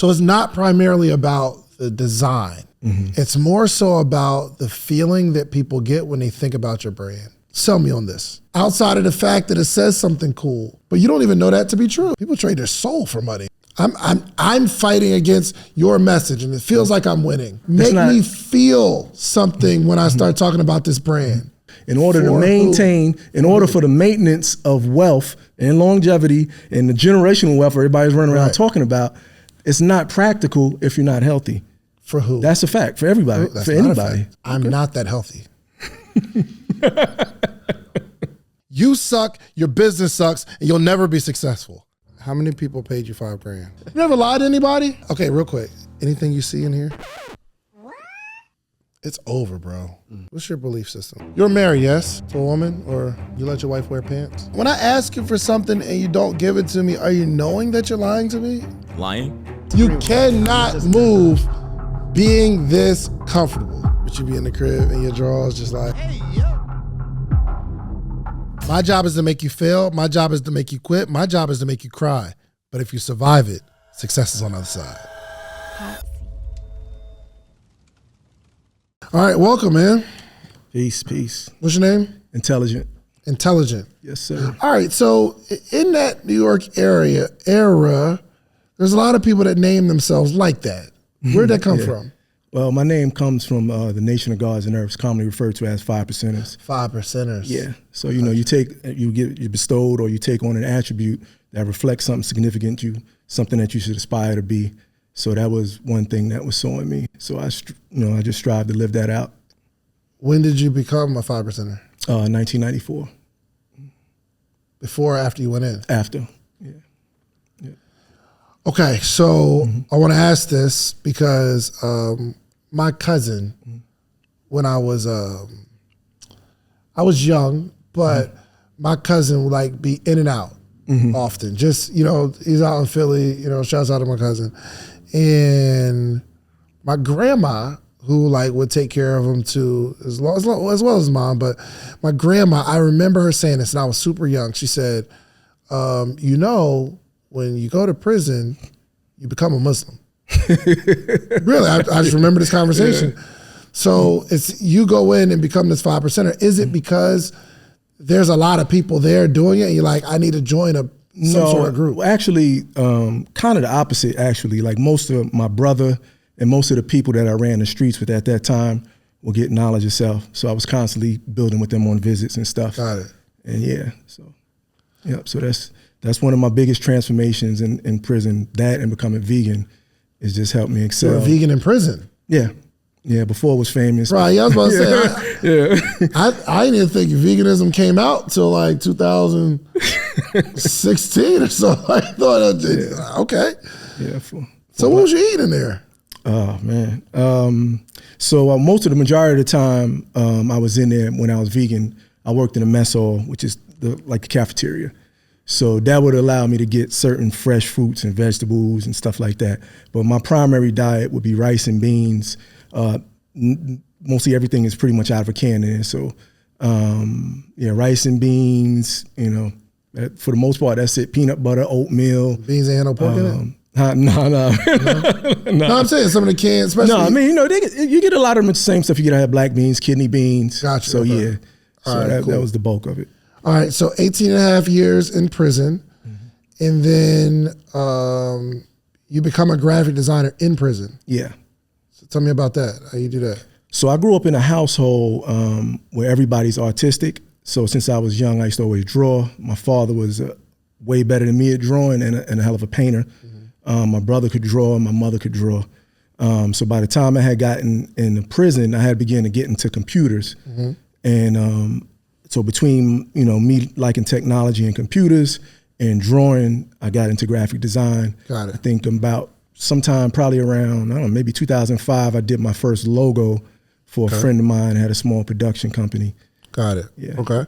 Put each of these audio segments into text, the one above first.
So it's not primarily about the design. It's more so about the feeling that people get when they think about your brand. Sell me on this. Outside of the fact that it says something cool, but you don't even know that to be true. People trade their soul for money. I'm fighting against your message and it feels like I'm winning. Make me feel something when I start talking about this brand. In order to maintain, in order for the maintenance of wealth and longevity and the generational wealth everybody's running around talking about, it's not practical if you're not healthy. For who? That's a fact for everybody, for anybody. I'm not that healthy. You suck, your business sucks, and you'll never be successful. How many people paid you $5,000? You never lied to anybody? Okay, real quick. Anything you see in here? It's over, bro. What's your belief system? You're married, yes, to a woman, or you let your wife wear pants? When I ask you for something and you don't give it to me, are you knowing that you're lying to me? Lying? You cannot move being this comfortable. But you be in the crib and your drawers just like, hey, yo. My job is to make you fail. My job is to make you quit. My job is to make you cry. But if you survive it, success is on the other side. All right, welcome, man. Peace, peace. What's your name? Intelligent. Intelligent. Yes, sir. All right, so in that New York era, there's a lot of people that name themselves like that. Where'd that come from? Well, my name comes from the Nation of Gods and Earths, commonly referred to as 5%ers. 5%ers. Yeah. So you get bestowed or you take on an attribute that reflects something significant to you, something that you should aspire to be. So that was one thing that was so in me. So I just strive to live that out. When did you become a 5%er? 1994. Before or after you went in? After. Yeah. Okay, so I want to ask this because my cousin, when I was young, but my cousin would like be in and out often. Just, he's out in Philly, shouts out to my cousin. And my grandma, who would take care of him too, as well as mom, but my grandma, I remember her saying this, and I was super young. She said, when you go to prison, you become a Muslim. Really, I just remember this conversation. Yeah. So it's you go in and become this 5%er. Is it because there's a lot of people there doing it and you're like, I need to join some sort of group? Actually, kind of the opposite, actually. Like most of my brother and most of the people that I ran the streets with at that time will get knowledge of self. So I was constantly building with them on visits and stuff. Got it. And so that's one of my biggest transformations in prison. That and becoming vegan has just helped me excel. You were vegan in prison? Yeah. Yeah, before it was famous. Right, I was about to say, I didn't even think veganism came out till 2016 or so. I thought, okay. Yeah. So what was you eating there? Oh, man. So most of the majority of the time I was in there when I was vegan, I worked in a mess hall, which is like a cafeteria. So that would allow me to get certain fresh fruits and vegetables and stuff like that. But my primary diet would be rice and beans. Mostly everything is pretty much out of a can there. So rice and beans, for the most part, that's it. Peanut butter, oatmeal. Beans ain't no pork in it? No. No, I'm saying some of the cans, especially. No, I mean, you get a lot of the same stuff. You get to have black beans, kidney beans. Gotcha. So yeah, cool. That was the bulk of it. All right, so 18 and a half years in prison, and then you become a graphic designer in prison. Yeah. So tell me about that, how you do that. So I grew up in a household where everybody's artistic. So since I was young, I used to always draw. My father was way better than me at drawing and a hell of a painter. My brother could draw and my mother could draw. So by the time I had gotten into prison, I had begun to get into computers. And so between me liking technology and computers and drawing, I got into graphic design. Got it. I think about sometime probably around, maybe 2005, I did my first logo for a friend of mine, had a small production company. Got it. Yeah. Okay.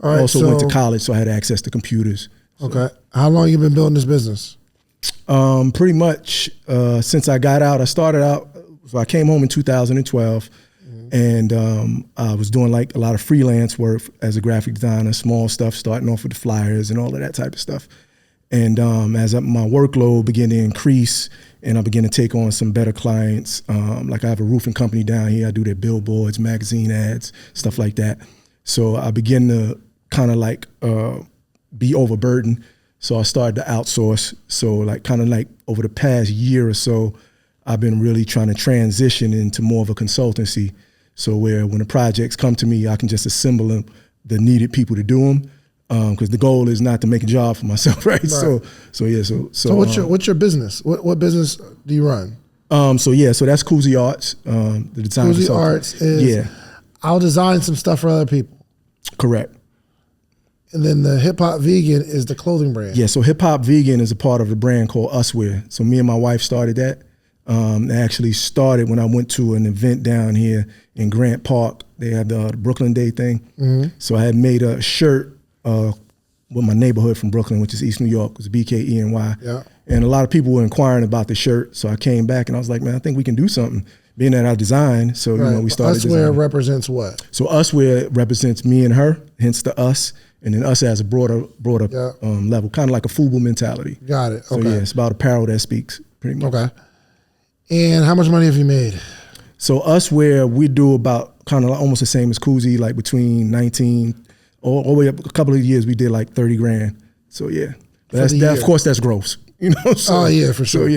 All right. I also went to college, so I had access to computers. So. Okay. How long you been building this business? Pretty much since I got out. I started out, so I came home in 2012. And I was doing a lot of freelance work as a graphic designer, small stuff, starting off with the flyers and all of that type of stuff. And as my workload began to increase and I began to take on some better clients, like I have a roofing company down here. I do their billboards, magazine ads, stuff like that. So I began to kind of like be overburdened. So I started to outsource. So like kind of like over the past year or so, I've been really trying to transition into more of a consultancy. So where when the projects come to me, I can just assemble them, the needed people to do them. Because the goal is not to make a job for myself, right? So what's your business? What business do you run? So that's Kuzi Arts, the design. Kuzi Arts is I'll design some stuff for other people. Correct. And then the Hip Hop Vegan is the clothing brand. Yeah, so Hip Hop Vegan is a part of a brand called Uswear. So me and my wife started that. It actually started when I went to an event down here in Grant Park. They had the Brooklyn Day thing. Mm-hmm. So I had made a shirt with my neighborhood from Brooklyn, which is East New York, it was BKENY. Yeah. And a lot of people were inquiring about the shirt. So I came back and I was like, man, I think we can do something. Being that I designed, so we started designing. Uswear represents what? So Uswear represents me and her, hence the us, and then us as a broader level, kind of like a FUBU mentality. Got it. Okay. So it's about apparel that speaks, pretty much. Okay. And how much money have you made? So Uswear, we do about kind of almost the same as Kuzi, like between 19, all the way up a couple of years, we did like 30 grand. So but of course that's gross, So, for sure.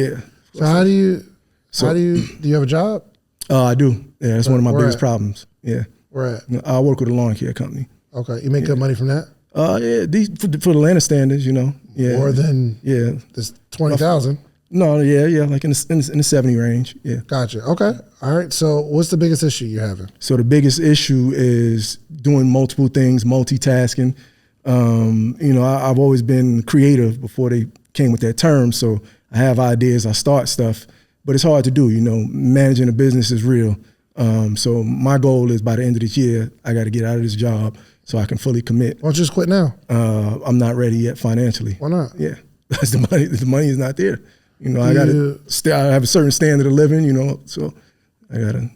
So do you have a job? I do. Yeah, that's one of my biggest problems. Yeah. Where at? I work with a lawn care company. Okay. You make good money from that? For the Atlanta standards, Yeah. More than this 20,000. No, like in the 70 range. Yeah. Gotcha. Okay. All right. So what's the biggest issue you're having? So the biggest issue is doing multiple things, multitasking. I've always been creative before they came with that term. So I have ideas, I start stuff, but it's hard to do. Managing a business is real. So my goal is by the end of this year, I got to get out of this job so I can fully commit. Why don't you just quit now? I'm not ready yet financially. Why not? Yeah, that's the money. The money is not there. I have a certain standard of living, so I gotta.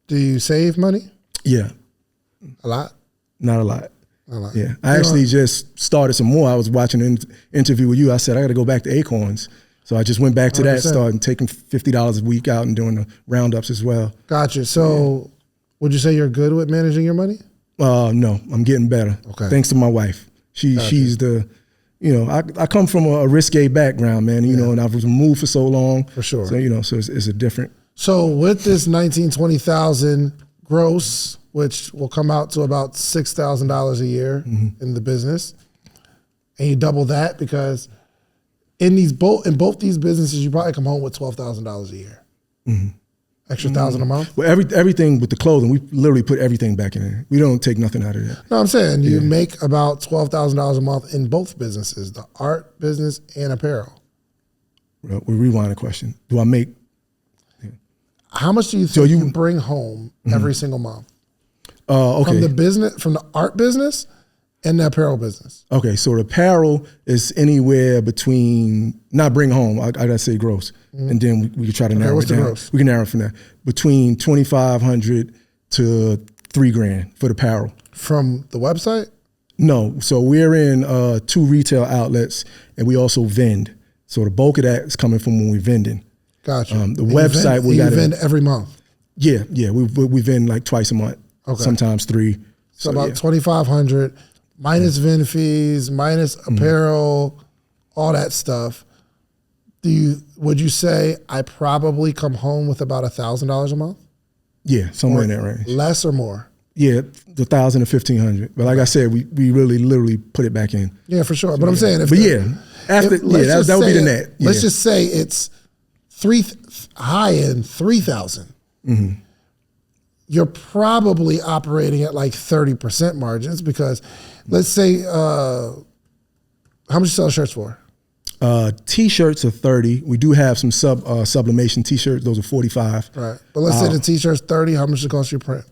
Do you save money? Yeah. A lot? Not a lot. A lot. Yeah. I actually just started some more. I was watching an interview with you. I said, I gotta go back to Acorns. So I just went back to 100%. That, started taking $50 a week out and doing the roundups as well. Gotcha. So would you say you're good with managing your money? No, I'm getting better. Okay. Thanks to my wife. She's the, I come from a risque background, man, and I was removed for so long. For sure. So, so it's a different. So with this 20,000 gross, which will come out to about $6,000 a year in the business, and you double that because in both these businesses, you probably come home with $12,000 a year. Mm-hmm. Extra $1,000 a month? Well, everything with the clothing, we literally put everything back in there. We don't take nothing out of that. No, I'm saying you make about $12,000 a month in both businesses, the art business and apparel. Well, we rewind the question. Do I make? How much do you think you bring home every single month? Okay. From the art business and the apparel business. Okay, so the apparel is anywhere between, not bring home, I gotta say gross, and then we can try to narrow it down. Gross? We can narrow it from there. Between $2,500 to $3,000 for the apparel. From the website? No, so we're in 2 retail outlets and we also vend. So the bulk of that is coming from when we're vending. Gotcha. The website, we got to vend every month? Yeah, we vend like twice a month, sometimes 3. So about $2,500 minus vend fees, minus apparel, all that stuff. Would you say I probably come home with about $1,000 a month? Yeah, somewhere in that range. Less or more? Yeah, the $1,000 to $1,500. But like I said, we really literally put it back in. Yeah, for sure. But I'm saying, that would be the net. Yeah. Let's just say it's high end 3,000. Mm-hmm. You're probably operating at like 30% margins because, let's say, how much you sell shirts for? T-shirts are 30. We do have some sublimation T-shirts. Those are 45. Right, but let's say the T-shirt's 30. How much does it cost you to print?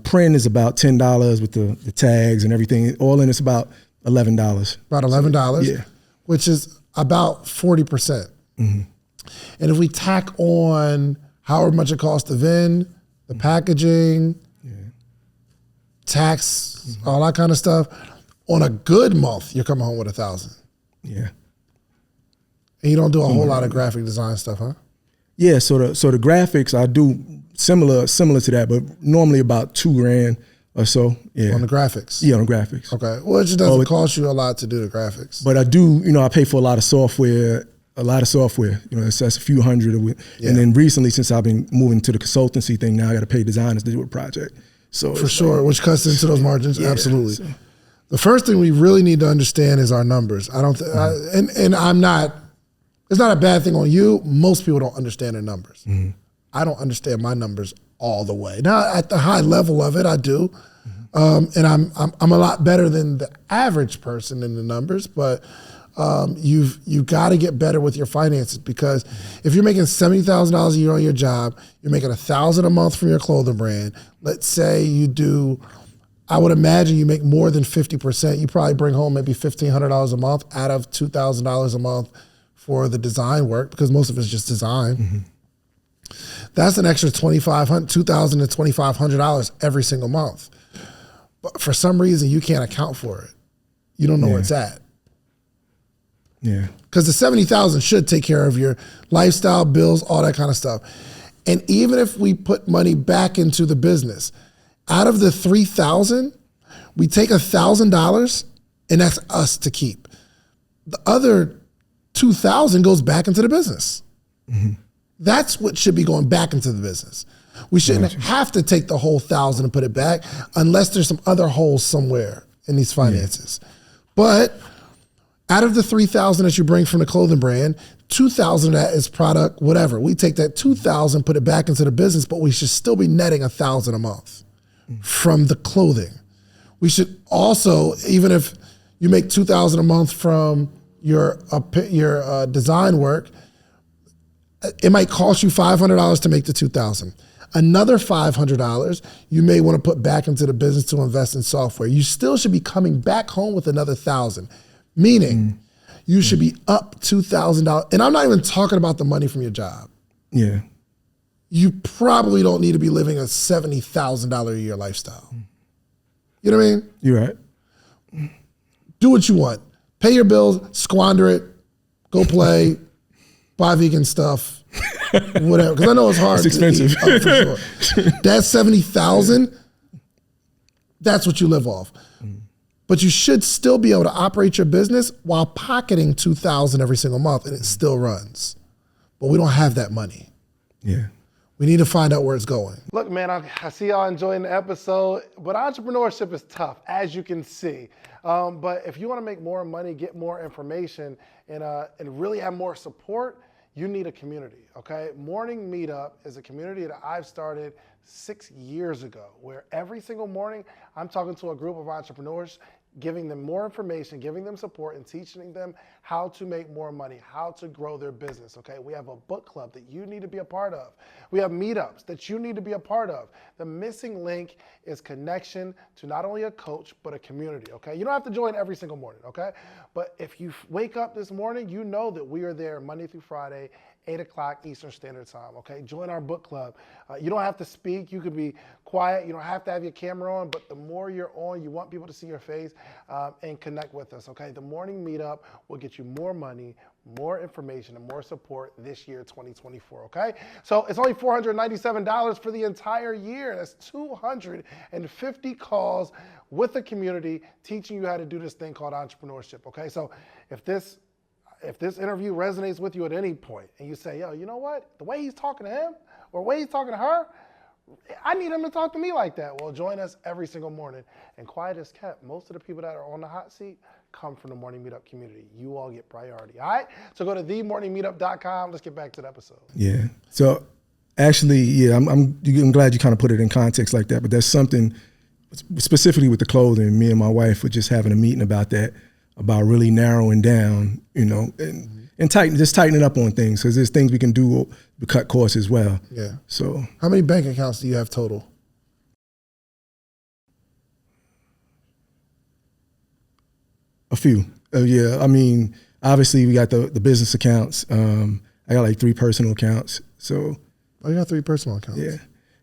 Print is about $10 with the tags and everything. All in, it's about $11. About $11. Yeah, which is about 40%. Mm-hmm. And if we tack on however much it costs to vend, the packaging, tax, all that kind of stuff, on a good month, you're coming home with $1,000. Yeah. And you don't do a whole lot of graphic design stuff, huh? Yeah, so the graphics I do similar to that, but normally about $2,000 or so. Yeah. On the graphics? Yeah, on the graphics. Okay. Well, it just doesn't cost you a lot to do the graphics. But I do, I pay for a lot of software. That's a few hundred. Yeah. And then recently, since I've been moving to the consultancy thing, now I got to pay designers to do a project. So for sure, which cuts into those margins. Yeah, absolutely. So. The first thing we really need to understand is our numbers. I don't, and I'm not. It's not a bad thing on you. Most people don't understand their numbers. Mm-hmm. I don't understand my numbers all the way. Now, at the high level of it, I do, and I'm a lot better than the average person in the numbers. But you've got to get better with your finances, because if you're making $70,000 a year on your job, you're making $1,000 a month from your clothing brand. Let's say you do. I would imagine you make more than 50%. You probably bring home maybe $1,500 a month out of $2,000 a month for the design work, because most of it's just design. Mm-hmm. That's an extra $2,000 to $2,500 every single month. But for some reason, you can't account for it. You don't know where it's at. Yeah. Because the $70,000 should take care of your lifestyle, bills, all that kind of stuff. And even if we put money back into the business, out of the $3,000, we take $1,000, and that's us to keep. The other $2,000 goes back into the business. Mm-hmm. That's what should be going back into the business. We shouldn't have to take the whole $1,000 and put it back unless there's some other holes somewhere in these finances. Yeah. But out of the $3,000 that you bring from the clothing brand, $2,000 of that is product, whatever. We take that $2,000, put it back into the business, but we should still be netting $1,000 a month from the clothing. We should also, even if you make $2,000 a month from your design work, it might cost you $500 to make the $2,000. Another $500 you may want to put back into the business to invest in software. You still should be coming back home with another $1,000, meaning you should be up $2,000. And I'm not even talking about the money from your job. Yeah. You probably don't need to be living a $70,000 a year lifestyle. You know what I mean? You're right. Do what you want. Pay your bills, squander it, go play, buy vegan stuff, whatever. Because I know it's hard. It's expensive. To eat, for sure. That $70,000, that's what you live off. But you should still be able to operate your business while pocketing $2,000 every single month, and it still runs. But we don't have that money. Yeah. We need to find out where it's going. Look, man, I see y'all enjoying the episode, but entrepreneurship is tough, as you can see. But if you want to make more money, get more information, and really have more support, you need a community, okay? Morning Meetup is a community that I've started 6 years ago, where every single morning I'm talking to a group of entrepreneurs, giving them more information, giving them support, and teaching them how to make more money, how to grow their business, okay? We have a book club that you need to be a part of. We have meetups that you need to be a part of. The missing link is connection to not only a coach, but a community, okay? You don't have to join every single morning, okay? But if you wake up this morning, you know that we are there Monday through Friday, 8 o'clock Eastern Standard Time, okay? Join our book club. You don't have to speak. You could be quiet. You don't have to have your camera on, but the more you're on, you want people to see your face and connect with us, okay? The Morning Meetup will get you more money, more information, and more support this year, 2024, okay? So it's only $497 for the entire year. That's 250 calls with a community teaching you how to do this thing called entrepreneurship, okay? So if this interview resonates with you at any point and you say, yo, you know what? The way he's talking to him or the way he's talking to her, I need him to talk to me like that. Well, join us every single morning. And quiet as kept, most of the people that are on the hot seat come from the Morning Meetup community. You all get priority, all right? So go to themorningmeetup.com. Let's get back to the episode. Yeah. So actually, yeah, I'm glad you kind of put it in context like that, but there's something specifically with the clothing. Me and my wife were just having a meeting about that, about really narrowing down, and tightening up on things, because there's things we can do to cut costs as well. Yeah. So how many bank accounts do you have total? A few. Yeah. I mean, obviously we got the business accounts. I got like 3 personal accounts. So. Oh, you got 3 personal accounts. Yeah.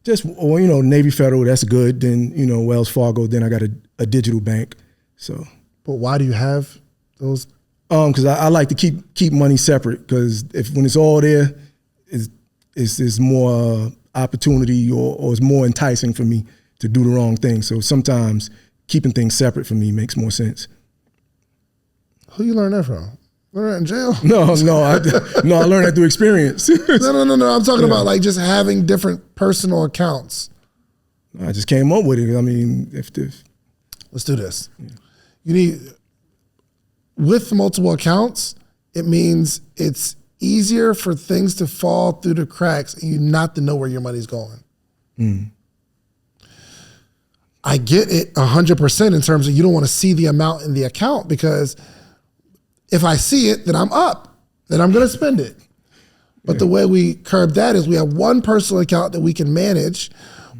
Just, Navy Federal, that's good. Then, Wells Fargo. Then I got a digital bank. So. But why do you have those Because I like to keep money separate, because when it's all there, it's more opportunity or it's more enticing for me to do the wrong thing. So sometimes keeping things separate for me makes more sense. Who you learn that from? Learn that in jail? No, I learned that through experience. No. I'm talking about like just having different personal accounts. I just came up with it. I mean, Let's do this. Yeah. You need, with multiple accounts, it means it's easier for things to fall through the cracks and you not to know where your money's going. I get it 100% in terms of you don't want to see the amount in the account, because if I see it, then I'm up, then I'm going to spend it. But the way we curb that is we have one personal account that we can manage,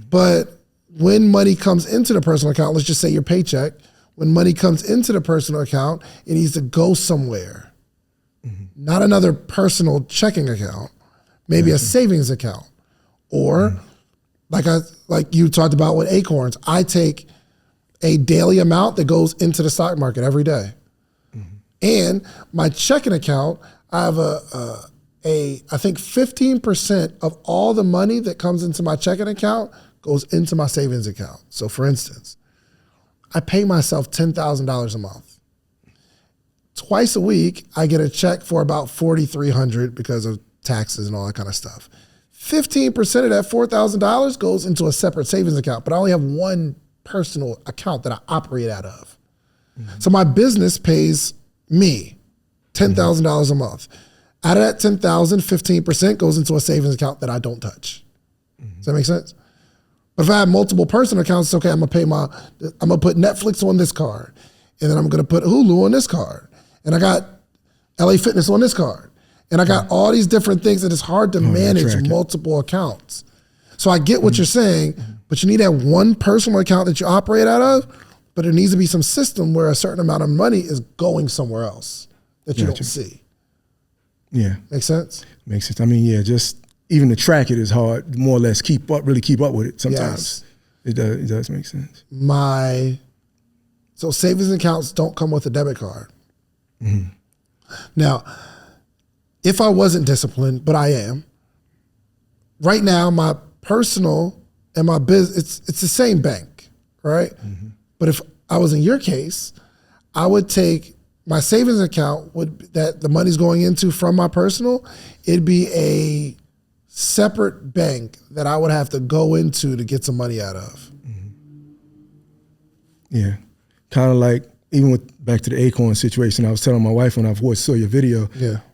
but when money comes into the personal account, let's just say your paycheck, when money comes into the personal account, it needs to go somewhere. Not another personal checking account, maybe a savings account. Or like you talked about with Acorns, I take a daily amount that goes into the stock market every day. And my checking account, I have I think 15% of all the money that comes into my checking account goes into my savings account. So for instance, I pay myself $10,000 a month. Twice a week, I get a check for about $4,300 because of taxes and all that kind of stuff. 15% of that $4,000 goes into a separate savings account, but I only have one personal account that I operate out of. So my business pays me $10,000 a month. Out of that $10,000, 15% goes into a savings account that I don't touch. Does that make sense? But if I have multiple personal accounts, it's okay, I'm gonna put Netflix on this card, and then I'm gonna put Hulu on this card, and I got LA Fitness on this card, and I got all these different things, and it's hard to manage multiple accounts. So I get what you're saying, but you need to have one personal account that you operate out of, but there needs to be some system where a certain amount of money is going somewhere else that you don't see. Yeah. Make sense? Makes sense. I mean, yeah, just even to track it is hard, more or less really keep up with it sometimes. Yes. It does make sense. So savings accounts don't come with a debit card. Now, if I wasn't disciplined, but I am, right now my personal and my business, it's the same bank, right? But if I was in your case, I would take my savings account that the money's going into from my personal, it'd be a separate bank that I would have to go into to get some money out of. Yeah, kind of like even back to the Acorn situation, I was telling my wife when I saw your video,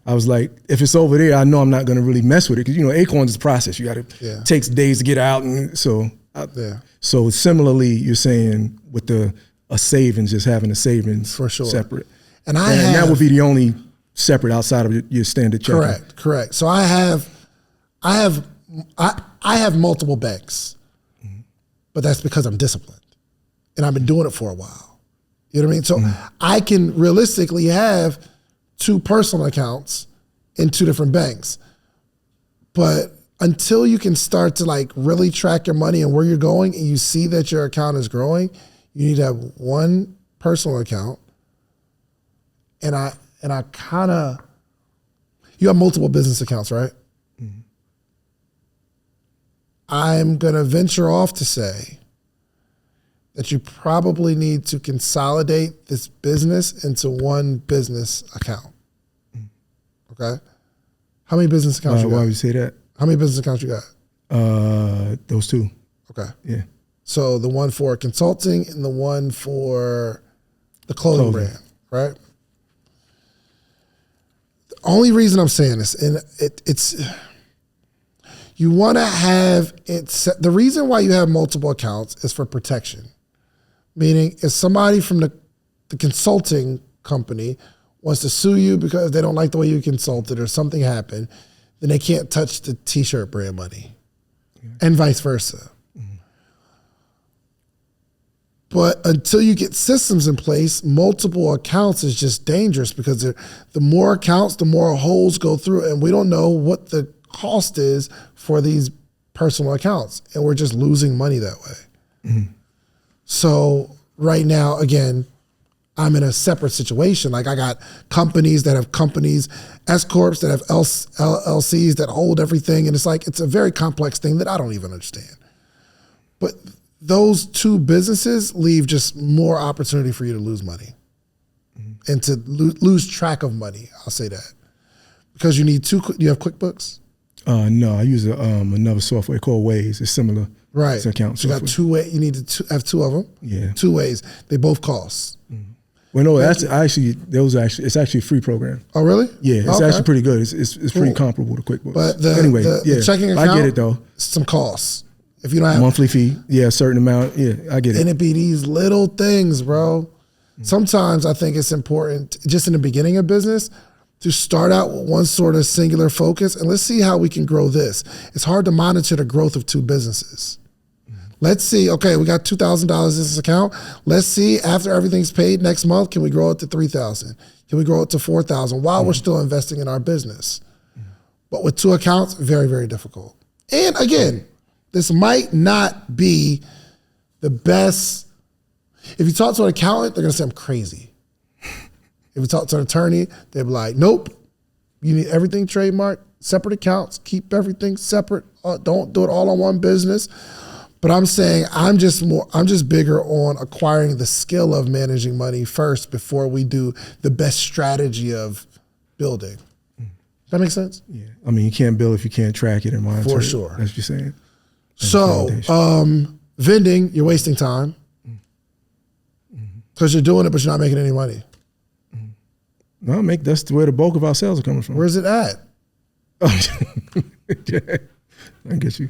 I was like, if it's over there, I know I'm not going to really mess with it, because Acorns is a process. You got to takes days to get out, and so similarly, you're saying with a savings, just having a savings for sure separate, and that would be the only separate outside of your standard checking. Correct. So I have multiple banks, but that's because I'm disciplined, and I've been doing it for a while. You know what I mean? So I can realistically have two personal accounts in two different banks. But until you can start to like really track your money and where you're going, and you see that your account is growing, you need to have one personal account. And I kind of, you have multiple business accounts, right? I'm gonna venture off to say that you probably need to consolidate this business into one business account. Okay? How many business accounts you got? Why would you say that? How many business accounts you got? Those two. Okay. Yeah. So the one for consulting and the one for the clothing brand, right? The only reason I'm saying this, and it's you want to have it. The reason why you have multiple accounts is for protection. Meaning, if somebody from the consulting company wants to sue you because they don't like the way you consulted or something happened, then they can't touch the t-shirt brand money, and vice versa. But until you get systems in place, multiple accounts is just dangerous, because the more accounts, the more holes go through, and we don't know what the cost is for these personal accounts, and we're just losing money that way. So right now, again, I'm in a separate situation. Like I got companies that have companies, S corps that have LLCs that hold everything, and it's a very complex thing that I don't even understand. But those two businesses leave just more opportunity for you to lose money and to lose track of money. I'll say that because you need two. You have QuickBooks? No, I use another software called Waze. It's similar. Right. To account so you software. got two ways. You need to have two of them. Yeah. 2 ways. They both cost. Well, no, it's actually a free program. Oh, really? Yeah, it's actually pretty good. It's pretty comparable to QuickBooks. But the checking account, I get it though. Some costs. If you don't have monthly fee, a certain amount. Yeah, I get it. And it be these little things, bro. Sometimes I think it's important, just in the beginning of business, to start out with one sort of singular focus, and let's see how we can grow this. It's hard to monitor the growth of two businesses. Let's see, okay, we got $2,000 in this account. Let's see, after everything's paid next month, can we grow it to $3,000? Can we grow it to $4,000 while we're still investing in our business? But with two accounts, very, very difficult. And again, this might not be the best. If you talk to an accountant, they're gonna say I'm crazy. If you talk to an attorney, they'll be like, nope, you need everything trademarked, separate accounts, keep everything separate, don't do it all on one business. But I'm saying I'm just bigger on acquiring the skill of managing money first before we do the best strategy of building. Does that make sense? Yeah. I mean, you can't build if you can't track it and monitor it. For sure. That's what you're saying. So vending, you're wasting time because you're doing it, but you're not making any money. No, that's where the bulk of our sales are coming from. Where's it at? Yeah, I get you.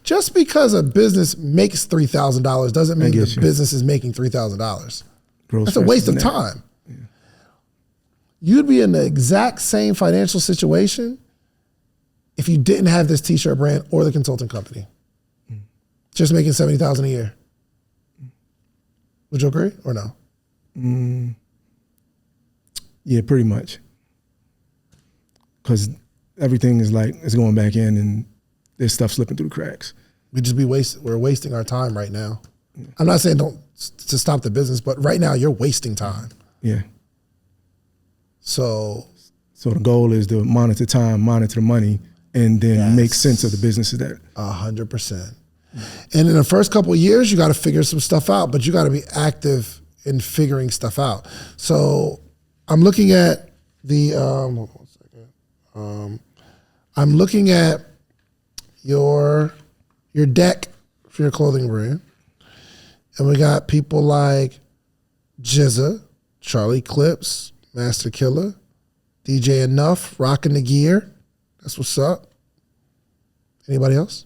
Just because a business makes $3,000 doesn't mean the business is making $3,000. That's a waste of time. Yeah. You'd be in the exact same financial situation if you didn't have this t-shirt brand or the consulting company. Just making $70,000 a year. Would you agree or no? Yeah, pretty much. Because everything is it's going back in and there's stuff slipping through the cracks. We're wasting our time right now. Yeah. I'm not saying to stop the business, but right now you're wasting time. Yeah. So the goal is to monitor time, monitor the money, and then make sense of the businesses that. 100%. And in the first couple of years, you got to figure some stuff out, but you got to be active in figuring stuff out. So I'm looking at the, hold on 1 second. I'm looking at your deck for your clothing brand. And we got people like Jizza, Charlie Clips, Master Killer, DJ Enough, Rockin' the Gear. That's what's up. Anybody else?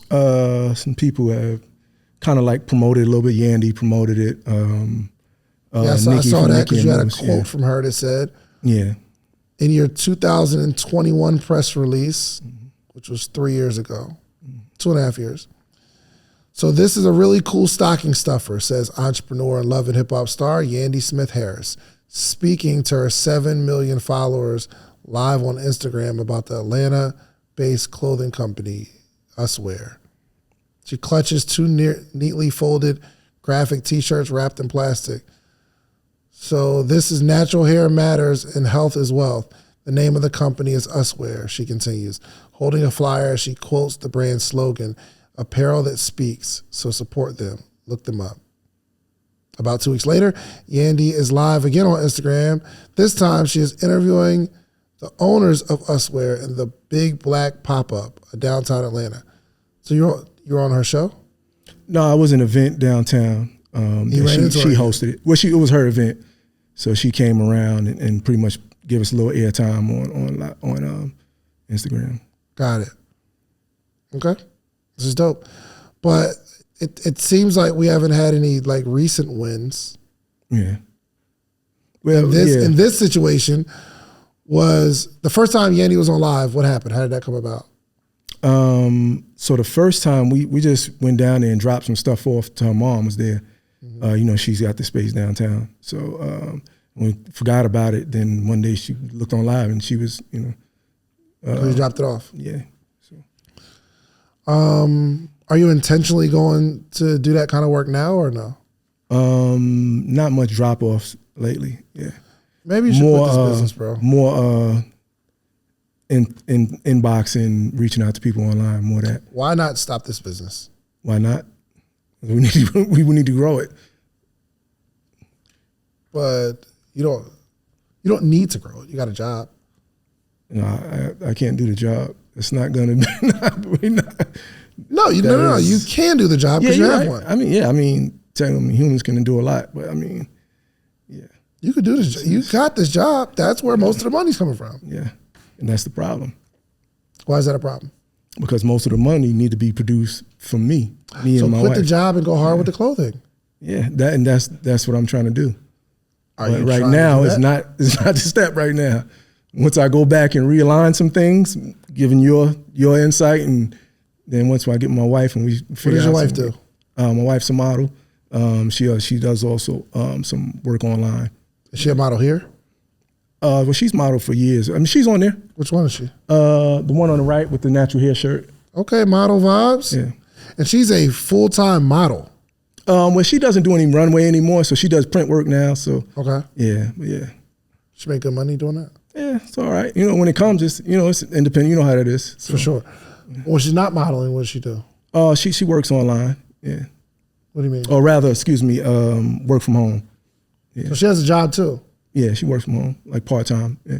Some people have kind of promoted a little bit. Yandy promoted it. I saw that because you had a quote from her that said, "Yeah, in your 2021 press release, which was 3 years ago, 2.5 years. So this is a really cool stocking stuffer," says entrepreneur and love and hip hop star Yandy Smith Harris, speaking to her 7 million followers live on Instagram about the Atlanta-based clothing company Uswear. She clutches 2 neatly folded graphic t-shirts wrapped in plastic. So this is natural hair matters and health is wealth. The name of the company is Uswear, she continues, holding a flyer as she quotes the brand slogan, apparel that speaks, so support them, look them up. About 2 weeks later, Yandy is live again on Instagram. This time she is interviewing the owners of Uswear in the Big Black Pop-Up, downtown Atlanta. So you're on her show? No, it was an event downtown. She hosted it. Well, it was her event, so she came around and pretty much gave us a little airtime on Instagram. Got it. Okay, this is dope. But it seems like we haven't had any recent wins. Yeah. Well, in this situation was the first time Yandy was on live. What happened? How did that come about? So the first time we just went down there and dropped some stuff off to her mom was there. Mm-hmm. She's got the space downtown. So we forgot about it. Then one day she looked on live and she was, you dropped it off. Yeah. So. Are you intentionally going to do that kind of work now or no? Not much drop offs. lately. Yeah. Maybe you should quit this business, bro. More in inboxing, reaching out to people online, more of that. Why not stop this business? Why not? We need to grow it. But you don't need to grow it. You got a job. No, I can't do the job. It's not gonna be. No, you can do the job because you have one. I mean, technically humans can do a lot, but I mean, yeah. You could do this. You got this job. That's where most of the money's coming from. Yeah, and that's the problem. Why is that a problem? Because most of the money need to be produced from me So and my wife. quit the job and go hard with the clothing. Yeah, that's what I'm trying to do. But right now, it's not the step right now. Once I go back and realign some things, giving your insight, and then once I get my wife and we figure out. What does your wife do? My wife's a model. She does also some work online. Is she a model here? Well, she's modeled for years. I mean, she's on there. Which one is she? The one on the right with the natural hair shirt. Okay, model vibes. Yeah. And she's a full-time model. Well, she doesn't do any runway anymore, so she does print work now. So okay. Yeah. She make good money doing that? Yeah, it's all right. When it comes, it's independent. You know how that is. So. For sure. Well, she's not modeling. What does she do? She works online. Yeah. What do you mean? Or rather, excuse me, work from home. Yeah. So she has a job too? Yeah, she works from home, like part-time. Yeah.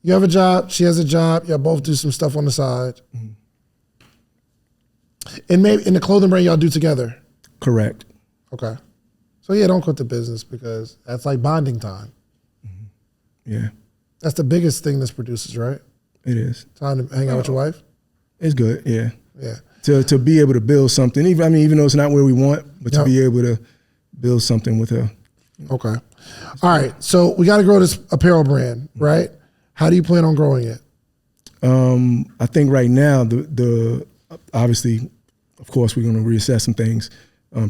You have a job, she has a job, y'all both do some stuff on the side. Mm-hmm. And maybe in the clothing brand y'all do together? Correct. Okay. So yeah, don't quit the business because that's like bonding time. Mm-hmm. Yeah. That's the biggest thing this produces, right? It is. Time to hang out with your wife? It's good, yeah. Yeah. To be able to build something, even though it's not where we want, but to be able to build something with her. Okay. All right. So we got to grow this apparel brand, right? How do you plan on growing it? I think right now, the obviously, of course, we're going to reassess some things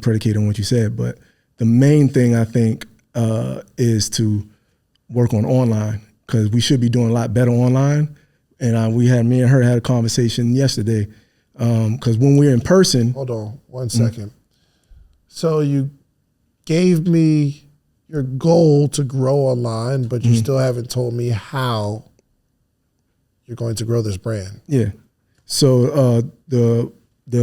predicated on what you said, but the main thing I think is to work on online because we should be doing a lot better online. And me and her had a conversation yesterday because when we're in person. Hold on 1 second. So you gave me your goal to grow online, but you still haven't told me how you're going to grow this brand. Yeah. So the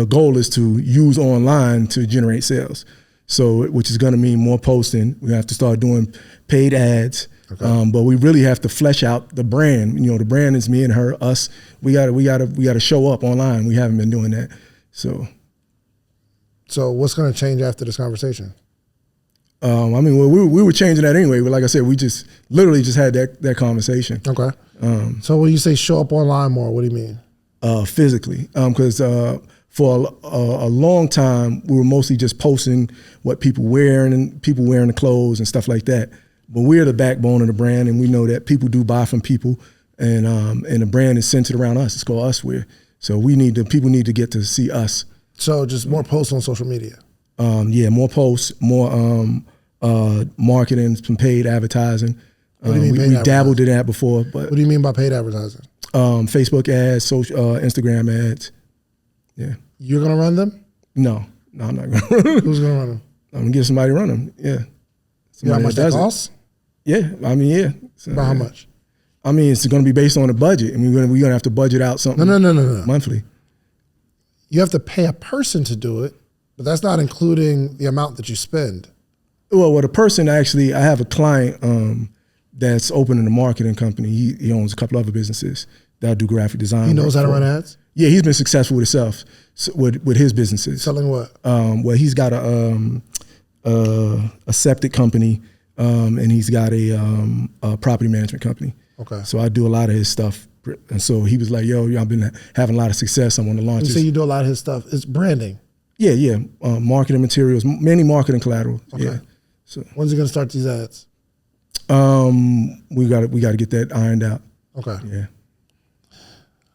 goal is to use online to generate sales. So which is going to mean more posting. We have to start doing paid ads. Okay. But we really have to flesh out the brand. The brand is me and her, us. We gotta show up online. We haven't been doing that. So what's going to change after this conversation? We were changing that anyway. But like I said, we just literally just had that conversation. Okay. So when you say show up online more, what do you mean? Physically, because for a long time we were mostly just posting what people wearing and people wearing the clothes and stuff like that. But we're the backbone of the brand, and we know that people do buy from people, and the brand is centered around us. It's called Uswear. So people need to get to see us. So just more posts on social media. More posts, more marketing, some paid advertising. What do you mean paid we dabbled in that before, but what do you mean by paid advertising? Facebook ads, social, Instagram ads. Yeah. You're gonna run them? No, I'm not gonna run them. Who's gonna run them? I'm gonna get somebody to run them. Yeah. You know how much that costs? Yeah, yeah. So, about how much? It's going to be based on the budget, and we're going to have to budget out something. No. Monthly. You have to pay a person to do it, but that's not including the amount that you spend. Well, the person actually, I have a client that's opening a marketing company. He owns a couple other businesses that do graphic design. He knows how to run ads? Yeah, he's been successful with himself, with his businesses. Selling what? Well, he's got a septic company, and he's got a property management company. Okay. So I do a lot of his stuff. And so he was like, yo, I've been having a lot of success. I want to launch this. You say you do a lot of his stuff. It's branding. Yeah. Marketing materials, many marketing collateral. Okay. Yeah. So when's he going to start these ads? We got to get that ironed out. Okay. Yeah.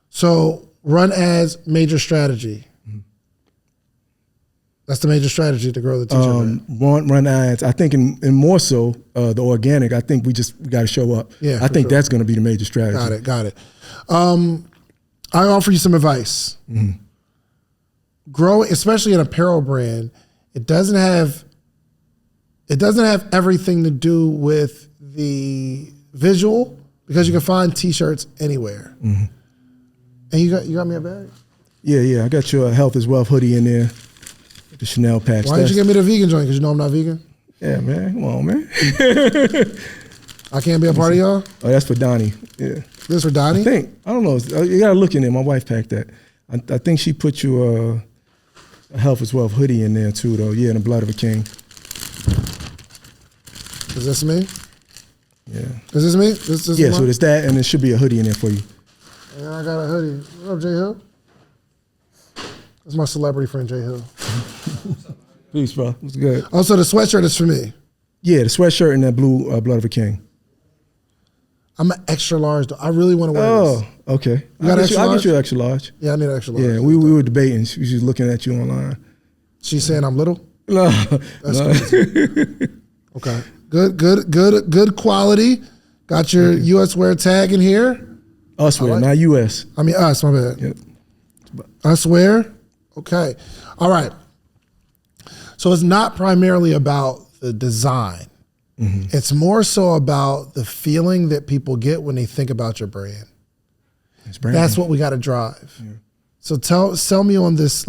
So run ads, major strategy. That's the major strategy to grow the t-shirt brand. Run ads. I think in more so the organic. I think we got to show up. Yeah, I think that's going to be the major strategy. Got it. I offer you some advice. Mm-hmm. Growing, especially an apparel brand, it doesn't have It doesn't have everything to do with the visual because you can find t-shirts anywhere. And you got me a bag? Yeah. I got your Health is Wealth hoodie in there. The Chanel patch. Why didn't you get me the vegan joint? Because you know I'm not vegan? Yeah, man. Come on, man. I can't be a part of y'all? Oh, that's for Donnie. Yeah. This for Donnie? I don't know. You got to look in there. My wife packed that. I think she put you a Health is Wealth hoodie in there too, though. Yeah, in the blood of a king. Is this me? Yeah. Is this me? This yeah, so there's that, and there should be a hoodie in there for you. Yeah, I got a hoodie. What up, J Hill? That's my celebrity friend, J Hill. Peace, bro. What's good? Also, the sweatshirt is for me. Yeah, the sweatshirt and that blue blood of a king. I'm an extra large, though. I really want to wear this. Oh, okay. I'll get you an extra large. Yeah, I need an extra large. Yeah, we were debating. She was just looking at you online. She's saying I'm little? No. That's crazy. Okay. Good quality. Got your US wear tag in here. Us wear, not US. I mean us, my bad. Yep. Us wear. Okay. All right. So it's not primarily about the design. It's more so about the feeling that people get when they think about your brand. That's what we got to drive. Yeah. So sell me on this.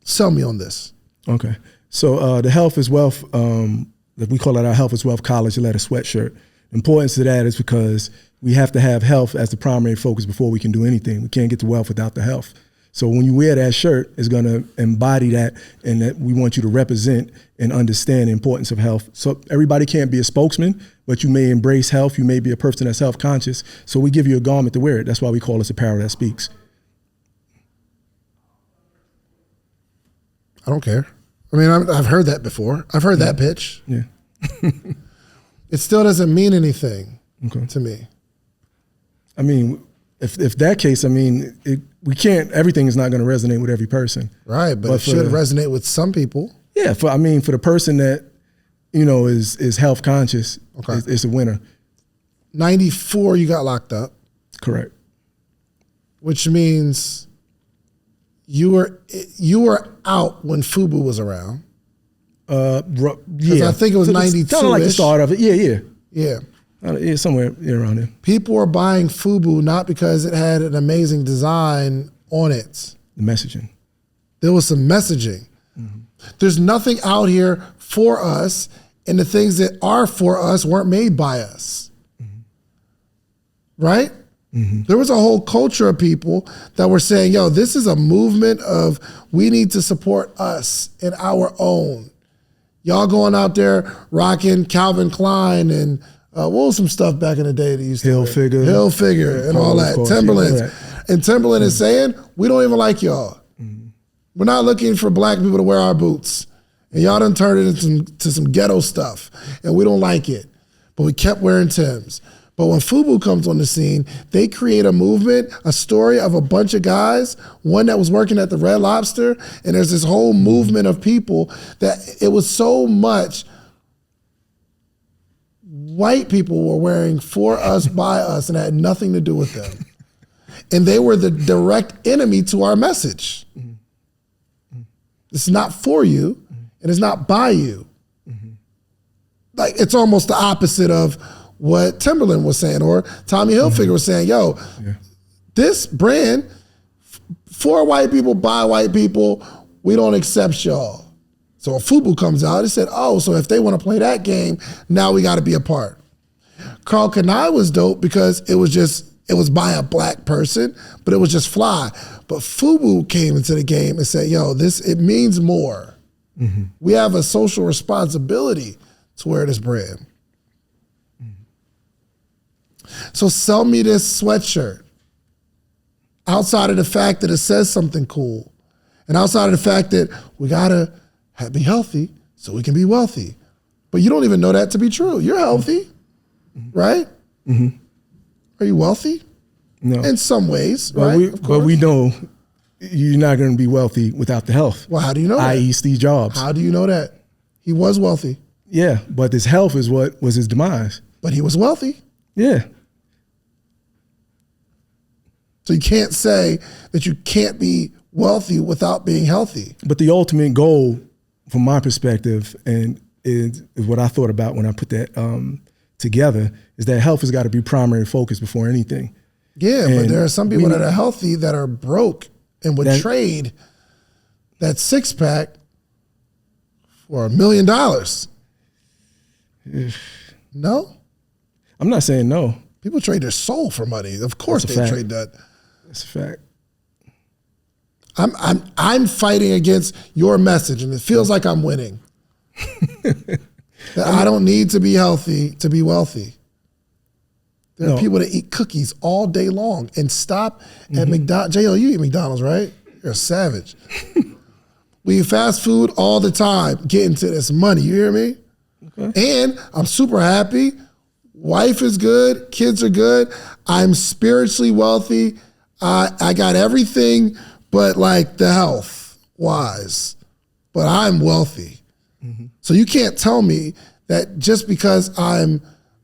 Sell me on this. Okay. So the Health is Wealth, we call it our Health is Wealth College leather sweatshirt. The importance of that is because we have to have health as the primary focus before we can do anything. We can't get to wealth without the health. So when you wear that shirt, it's going to embody that, and that we want you to represent and understand the importance of health. So everybody can't be a spokesman, but you may embrace health. You may be a person that's health conscious. So we give you a garment to wear it. That's why we call this apparel that speaks. I don't care. I mean, I've heard that before. I've heard that pitch. Yeah. It still doesn't mean anything to me. I mean, if that case, I mean, we can't. Everything is not going to resonate with every person, right? But it should resonate with some people. Yeah, for the person that is health conscious, it's a winner. 94, you got locked up. Correct. Which means you were out when FUBU was around. Yeah, I think it was 92. Kind of like the start of it. Yeah. Yeah, somewhere around there. People were buying FUBU not because it had an amazing design on it. The messaging. There was some messaging. There's nothing out here for us, and the things that are for us weren't made by us. Right? There was a whole culture of people that were saying, yo, this is a movement of we need to support us in our own. Y'all going out there rocking Calvin Klein and what was some stuff back in the day that used to Hilfiger and all that, Timberlands. And Timberland is saying, we don't even like y'all. We're not looking for black people to wear our boots. And y'all done turned it into some ghetto stuff. And we don't like it. But we kept wearing Timbs. But when FUBU comes on the scene, they create a movement, a story of a bunch of guys, one that was working at the Red Lobster, and there's this whole movement of people that it was so much white people were wearing for us, by us, and it had nothing to do with them. And they were the direct enemy to our message. It's not for you, and it's not by you. Like, it's almost the opposite of what Timberland was saying, or Tommy Hilfiger was saying, yo, this brand, for white people, by white people, we don't accept y'all. So when FUBU comes out, it said, oh, so if they want to play that game, now we got to be a part. Karl Kani was dope because it was by a black person, but it was just fly. But FUBU came into the game and said, yo, it means more. We have a social responsibility to wear this brand. So sell me this sweatshirt. Outside of the fact that it says something cool, and outside of the fact that we gotta be healthy so we can be wealthy. But you don't even know that to be true. You're healthy, right? Are you wealthy? No. In some ways, but right? But we know you're not going to be wealthy without the health. Well, how do you know that? I.e. Steve Jobs. How do you know that? He was wealthy. Yeah, but his health is what was his demise. But he was wealthy. Yeah. So you can't say that you can't be wealthy without being healthy. But the ultimate goal, from my perspective, and is what I thought about when I put that together, is that health has got to be primary focus before anything. Yeah, And but there are some people that are healthy that are broke and would trade that six pack for $1 million. No? I'm not saying no. People trade their soul for money. Of course they trade that. That's a fact. I'm fighting against your message, and it feels like I'm winning. That I don't need to be healthy to be wealthy. There are people that eat cookies all day long and stop at McDonald's. J.O., you eat McDonald's, right? You're a savage. We eat fast food all the time, getting to this money. You hear me? Okay. And I'm super happy. Wife is good. Kids are good. I'm spiritually wealthy. I got everything but like the health wise. But I'm wealthy. So you can't tell me that just because I'm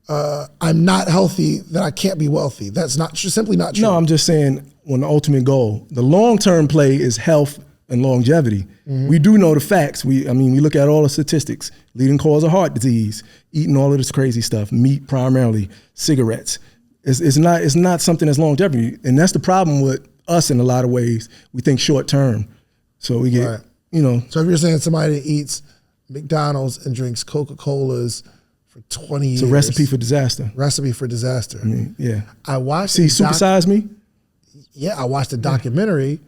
not healthy that I can't be wealthy. That's not simply not true. No, I'm just saying when the ultimate goal, the long-term play is health and longevity. We do know the facts. We look at all the statistics. Leading cause of heart disease, eating all of this crazy stuff, meat primarily, cigarettes. It's not something that's longevity. And that's the problem with us in a lot of ways. We think short term. So we get, So if you're saying somebody that eats McDonald's and drinks Coca-Colas for 20 years. It's a recipe for disaster. Recipe for disaster. Yeah. I watched Supersize Me? Yeah, I watched a documentary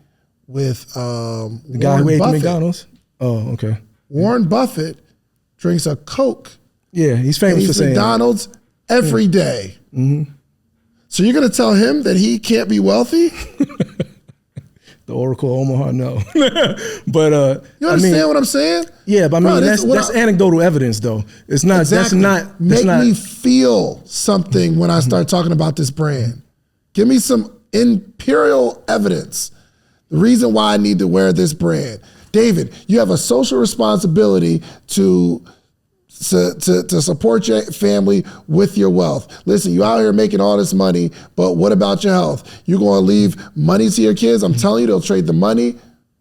with the guy who ate the McDonald's? Oh, okay. Warren Buffett drinks a Coke. Yeah, he's famous for saying McDonald's every day. So you're going to tell him that he can't be wealthy? The Oracle of Omaha, no. But you understand what I'm saying? Yeah, but that's anecdotal evidence, though. It's not. Exactly. That's not. Make me feel something when I start talking about this brand. Give me some imperial evidence. The reason why I need to wear this brand. David, you have a social responsibility to support your family with your wealth. Listen, you out here making all this money, but what about your health? You're going to leave money to your kids? I'm telling you, they'll trade the money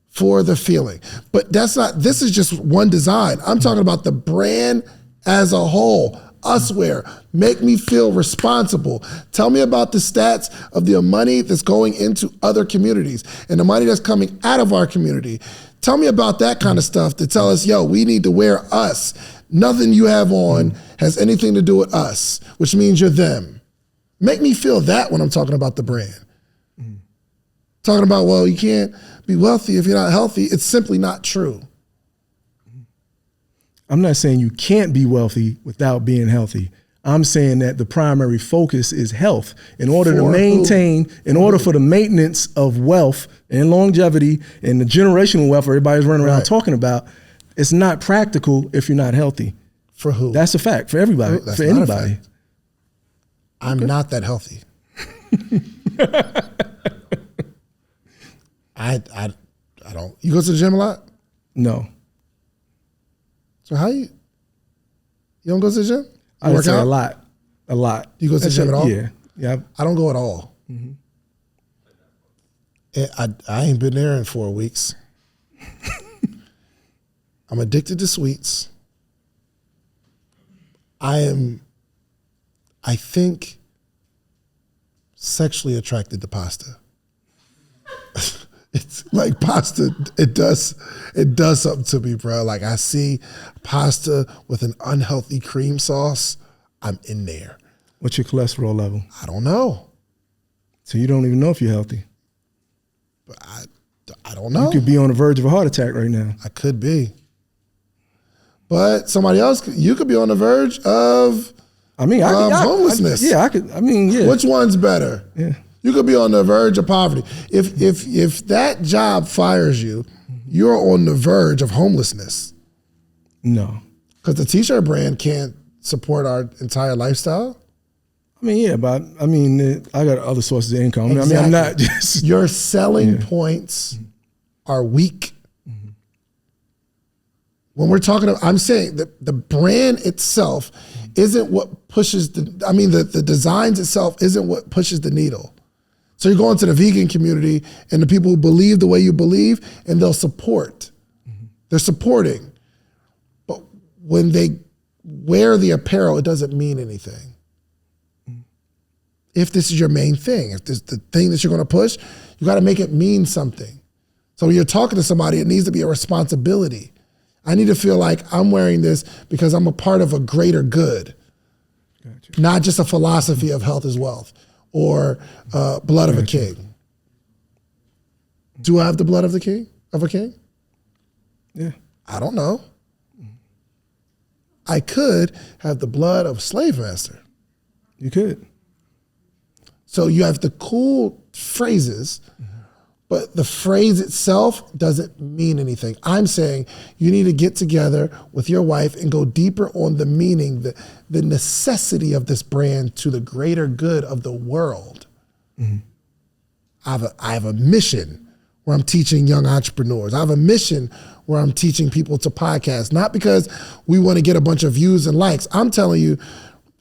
for the feeling. But this is just one design. I'm talking about the brand as a whole. Uswear, make me feel responsible. Tell me about the stats of the money that's going into other communities and the money that's coming out of our community. Tell me about that kind of stuff to tell us, yo, we need to wear us. Nothing you have on has anything to do with us, which means you're them. Make me feel that when I'm talking about the brand. Talking about, well, you can't be wealthy if you're not healthy. It's simply not true. I'm not saying you can't be wealthy without being healthy. I'm saying that the primary focus is health. In order for the maintenance of wealth and longevity and the generational wealth everybody's running around talking about, it's not practical if you're not healthy. For who? That's a fact for everybody, for anybody. I'm not that healthy. I don't. You go to the gym a lot? No. So how you don't go to the gym? I would say a lot. You go to the gym at all? Yeah. I don't go at all. I ain't been there in 4 weeks. I'm addicted to sweets. I think, sexually attracted to pasta. It's like pasta, it does something to me, bro. Like I see pasta with an unhealthy cream sauce, I'm in there. What's your cholesterol level? I don't know. So you don't even know if you're healthy. But I don't know. You could be on the verge of a heart attack right now. I could be. But somebody else, you could be on the verge of homelessness. Which one's better? Yeah. You could be on the verge of poverty. If that job fires you, you're on the verge of homelessness. No. Because the t-shirt brand can't support our entire lifestyle. But I got other sources of income. Exactly. I'm not just... Your selling points are weak. When we're talking about, I'm saying that the brand itself isn't what pushes the designs itself isn't what pushes the needle. So you go into the vegan community and the people who believe the way you believe and they'll support. They're supporting. But when they wear the apparel, it doesn't mean anything. If this is your main thing, if this is the thing that you're going to push, you got to make it mean something. So when you're talking to somebody, it needs to be a responsibility. I need to feel like I'm wearing this because I'm a part of a greater good, gotcha. Not just a philosophy of health is wealth or blood of a king. Do I have the blood of the king, of a king? Yeah. I don't know. I could have the blood of a slave master. You could. So you have the cool phrases, but the phrase itself doesn't mean anything. I'm saying you need to get together with your wife and go deeper on the meaning, the necessity of this brand to the greater good of the world. Mm-hmm. I have a mission where I'm teaching young entrepreneurs. I have a mission where I'm teaching people to podcast, not because we want to get a bunch of views and likes. I'm telling you,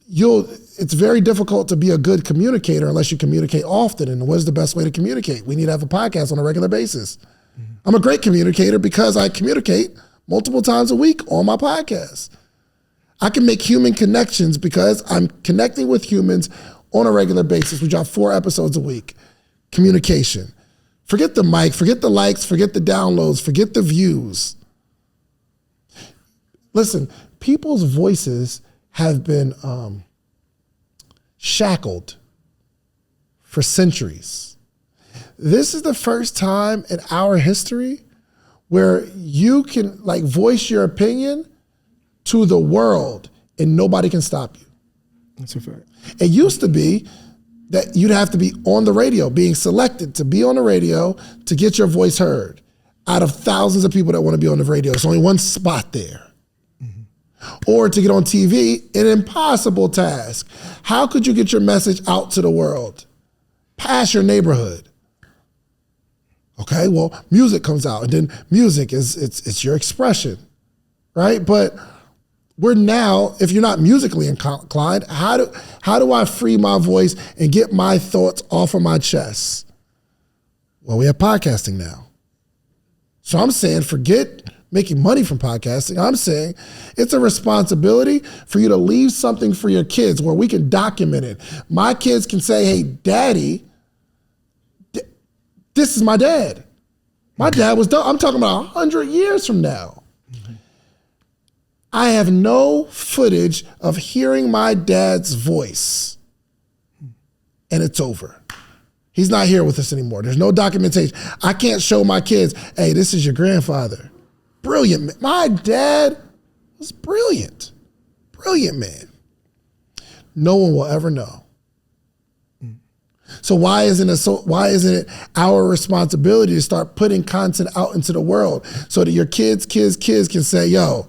it's very difficult to be a good communicator unless you communicate often. And what is the best way to communicate? We need to have a podcast on a regular basis. Mm-hmm. I'm a great communicator because I communicate multiple times a week on my podcast. I can make human connections because I'm connecting with humans on a regular basis. We drop 4 episodes a week. Communication. Forget the mic, forget the likes, forget the downloads, forget the views. Listen, people's voices have been shackled for centuries. This is the first time in our history where you can voice your opinion to the world and nobody can stop you. That's a fact. It used to be that you'd have to be on the radio, being selected to be on the radio to get your voice heard. Out of thousands of people that want to be on the radio, there's only one spot there. Mm-hmm. Or to get on TV, an impossible task. How could you get your message out to the world? Past your neighborhood. Okay, well, music comes out, and then music it's your expression, right? But we're now, if you're not musically inclined, how do I free my voice and get my thoughts off of my chest? Well, we have podcasting now. So I'm saying forget making money from podcasting. I'm saying it's a responsibility for you to leave something for your kids where we can document it. My kids can say, hey, Daddy, this is my dad. My dad was dope. I'm talking about 100 years from now. I have no footage of hearing my dad's voice, and it's over. He's not here with us anymore. There's no documentation. I can't show my kids, hey, this is your grandfather. Brilliant man. My dad was brilliant. Brilliant man. No one will ever know. So why isn't it our responsibility to start putting content out into the world so that your kids can say, yo,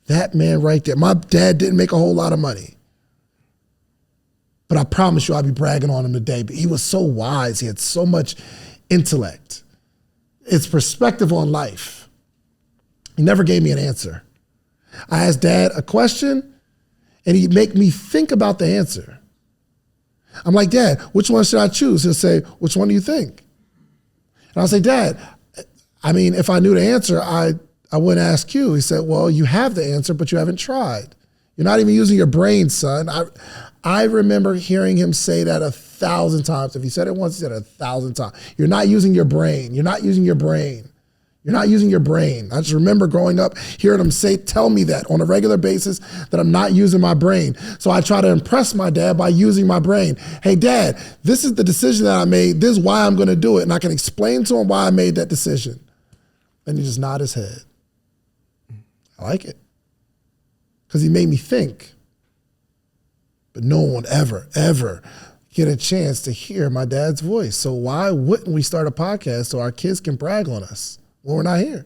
that man right there, my dad didn't make a whole lot of money. But I promise you I'll be bragging on him today. But he was so wise. He had so much intellect. It's perspective on life. He never gave me an answer. I asked Dad a question, and he'd make me think about the answer. I'm like, Dad, which one should I choose? He'll say, which one do you think? And I'll say, Dad, I mean, if I knew the answer, I wouldn't ask you. He said, well, you have the answer, but you haven't tried. You're not even using your brain, son. I remember hearing him say that 1,000 times. If he said it once, he said it 1,000 times. You're not using your brain. You're not using your brain. You're not using your brain. I just remember growing up, hearing him tell me that on a regular basis, that I'm not using my brain. So I try to impress my dad by using my brain. Hey, Dad, this is the decision that I made. This is why I'm going to do it. And I can explain to him why I made that decision. And he just nod his head. I like it. Because he made me think. But no one ever get a chance to hear my dad's voice. So why wouldn't we start a podcast so our kids can brag on us when we're not here?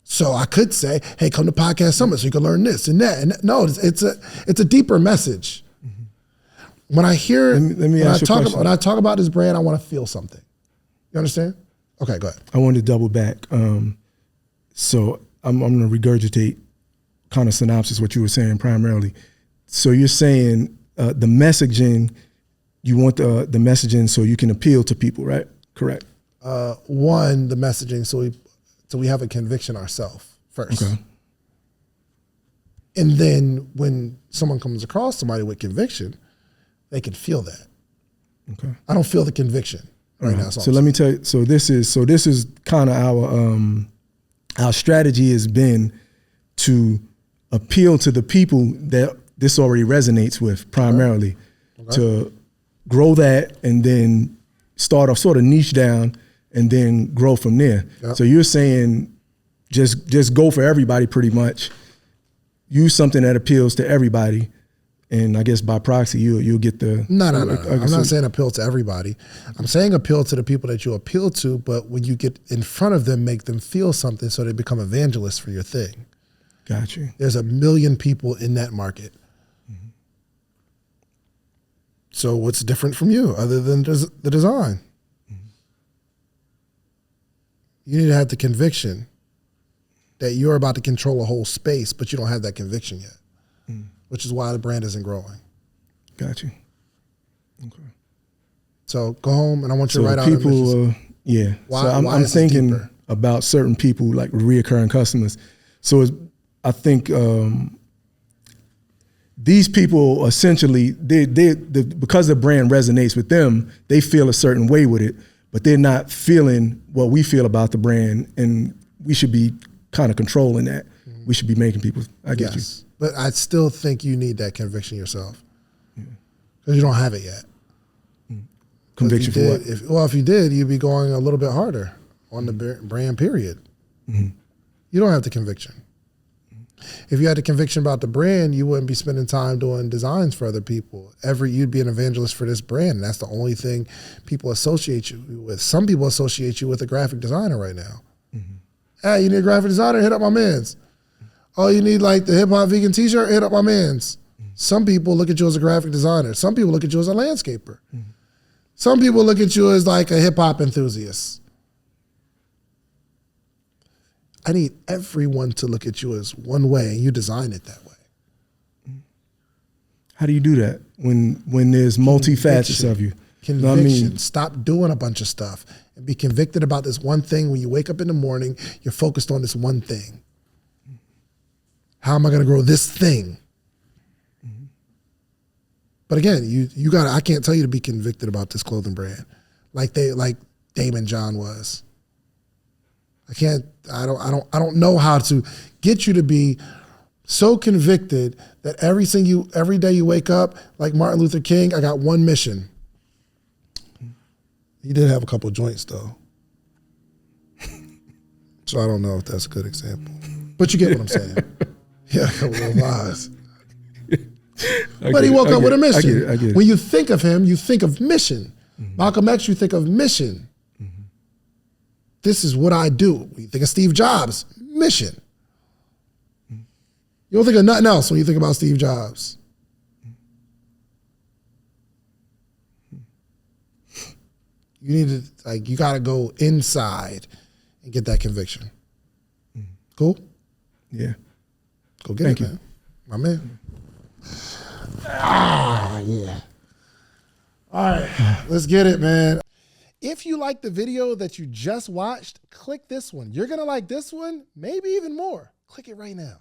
So I could say, hey, come to Podcast Summit so you can learn this and that. And no, it's a deeper message. Mm-hmm. When I hear, when I talk about this brand, I want to feel something. You understand? Okay, go ahead. I wanted to double back. So I'm going to regurgitate kind of synopsis what you were saying primarily. So you're saying the messaging, you want the messaging so you can appeal to people, right? Correct. The messaging so we have a conviction ourselves. first. Okay. And then when someone comes across somebody with conviction, they can feel that. Okay. I don't feel the conviction right now. So let me tell you. So this is kind of our strategy has been to appeal to the people that this already resonates with primarily, to grow that and then start off sort of niche down and then grow from there. Yep. So you're saying just go for everybody pretty much. Use something that appeals to everybody, and I guess by proxy you'll get the. No. I'm not saying appeal to everybody. I'm saying appeal to the people that you appeal to, but when you get in front of them, make them feel something so they become evangelists for your thing. Got you. There's 1 million people in that market. Mm-hmm. So what's different from you other than the design? Mm-hmm. You need to have the conviction that you're about to control a whole space, but you don't have that conviction yet, which is why the brand isn't growing. Got you. Okay. So go home, and I want you to write out people. Yeah. Why, so I'm thinking deeper? About certain people like reoccurring customers. So I think these people essentially because the brand resonates with them, they feel a certain way with it, but they're not feeling what we feel about the brand, and we should be kind of controlling that. Mm-hmm. We should be making people. I get you. But I still think you need that conviction yourself because you don't have it yet. Conviction for what? If you did, you'd be going a little bit harder on the brand, period. Mm-hmm. You don't have the conviction. If you had the conviction about the brand, you wouldn't be spending time doing designs for other people. You'd be an evangelist for this brand, and that's the only thing people associate you with. Some people associate you with a graphic designer right now. Mm-hmm. Hey, you need a graphic designer? Hit up my mans. Oh, you need like the hip hop vegan t-shirt? Hit up my mans. Mm-hmm. Some people look at you as a graphic designer. Some people look at you as a landscaper. Mm-hmm. Some people look at you as like a hip hop enthusiast. I need everyone to look at you as one way, and you design it that way. How do you do that when there's multifacets of you? Conviction. I mean, stop doing a bunch of stuff and be convicted about this one thing. When you wake up in the morning, you're focused on this one thing. How am I going to grow this thing? Mm-hmm. But again, you got. I can't tell you to be convicted about this clothing brand, like Damon John was. I can't. I don't know how to get you to be so convicted that every day you wake up like Martin Luther King. I got one mission. He did have a couple of joints though, so I don't know if that's a good example. But you get what I'm saying. Yeah, a couple of lies. But he woke up with a mission. I get it. When you think of him, you think of mission. Mm-hmm. Malcolm X, you think of mission. Mm-hmm. This is what I do. When you think of Steve Jobs, mission. Mm-hmm. You don't think of nothing else when you think about Steve Jobs. You need to, you got to go inside and get that conviction. Mm-hmm. Cool? Yeah. Go get Thank it, you. man. My man. Yeah. All right, let's get it, man. If you like the video that you just watched, click this one. You're going to like this one, maybe even more. Click it right now.